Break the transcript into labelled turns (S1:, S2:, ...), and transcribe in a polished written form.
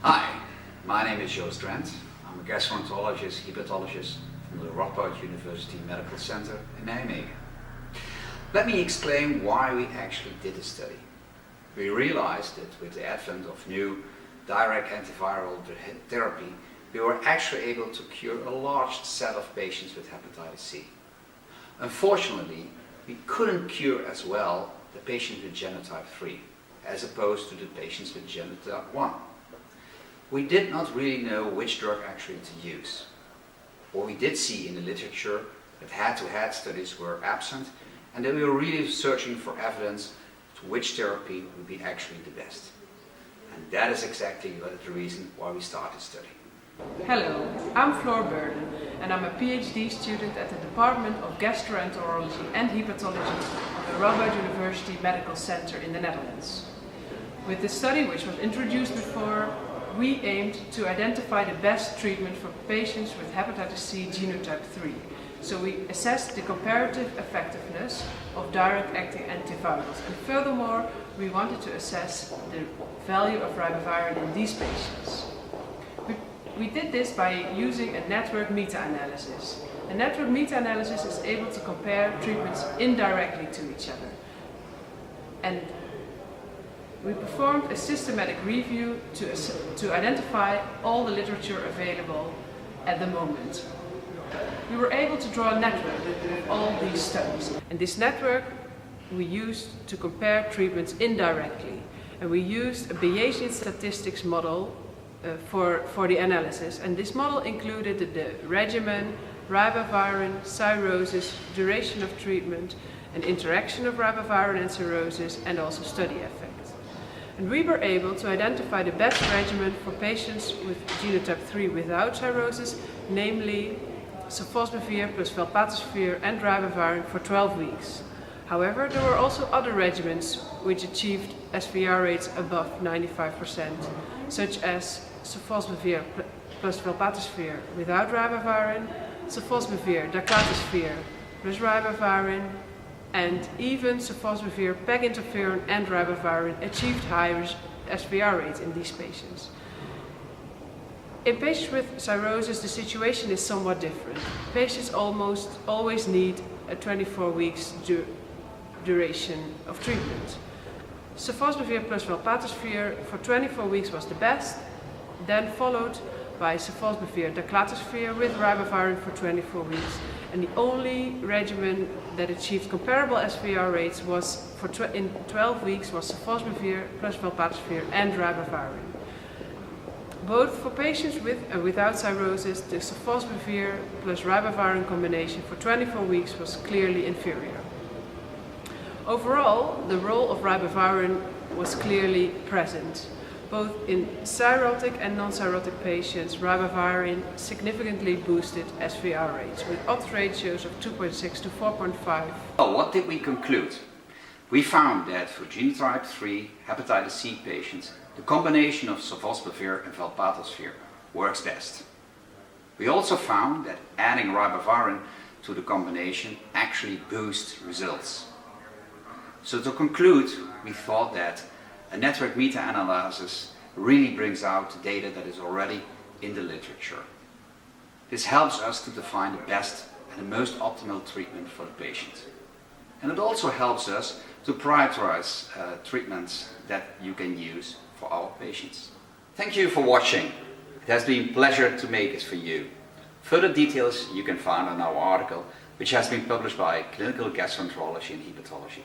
S1: Hi, my name is Joost Drent. I'm a gastroenterologist, hepatologist from the Radboud University Medical Center in Nijmegen. Let me explain why we actually did the study. We realized that with the advent of new direct antiviral therapy, we were actually able to cure a large set of patients with hepatitis C. Unfortunately, we couldn't cure as well the patients with genotype 3 as opposed to the patients with genotype 1. We did not really know which drug actually to use. What we did see in the literature that head-to-head studies were absent, and then we were really searching for evidence to which therapy would be actually the best. And that is exactly the reason why we started the study.
S2: Hello, I'm Floor Burden and I'm a PhD student at the Department of Gastroenterology and Hepatology of the Radboud University Medical Center in the Netherlands. With this study, which was introduced before, we aimed to identify the best treatment for patients with hepatitis C genotype 3. So we assessed the comparative effectiveness of direct-acting antivirals, and furthermore, we wanted to assess the value of ribavirin in these patients. We did this by using a network meta-analysis. A network meta-analysis is able to compare treatments indirectly to each other. And we performed a systematic review to identify all the literature available at the moment. We were able to draw a network of all these studies. And this network we used to compare treatments indirectly. And we used a Bayesian statistics model for the analysis. And this model included the regimen, ribavirin, cirrhosis, duration of treatment, an interaction of ribavirin and cirrhosis, and also study effect. And we were able to identify the best regimen for patients with genotype 3 without cirrhosis, namely sofosbuvir plus velpatasvir and ribavirin for 12 weeks. However, there were also other regimens which achieved SVR rates above 95%, such as sofosbuvir plus velpatasvir without ribavirin, sofosbuvir daclatasvir plus ribavirin, and even sofosbuvir, peginterferon and ribavirin achieved high SVR rates in these patients. In patients with cirrhosis, the situation is somewhat different. Patients almost always need a 24 weeks duration of treatment. Sofosbuvir plus velpatasvir for 24 weeks was the best, then followed by sofosbuvir daclatasvir with ribavirin for 24 weeks. And the only regimen that achieved comparable SVR rates was in 12 weeks was sofosbuvir plus velpatasvir and ribavirin. Both for patients with and without cirrhosis, the sofosbuvir plus ribavirin combination for 24 weeks was clearly inferior. Overall, the role of ribavirin was clearly present. Both in cirrhotic and non-cirrhotic patients, ribavirin significantly boosted SVR rates with odds ratios of 2.6 to 4.5.
S1: Well, what did we conclude? We found that for genotype 3 hepatitis C patients, the combination of sofosbuvir and velpatasvir works best. We also found that adding ribavirin to the combination actually boosts results. So to conclude, we thought that a network meta-analysis really brings out the data that is already in the literature. This helps us to define the best and the most optimal treatment for the patient. And it also helps us to prioritize treatments that you can use for our patients. Thank you for watching. It has been a pleasure to make it for you. Further details you can find on our article, which has been published by Clinical Gastroenterology and Hepatology.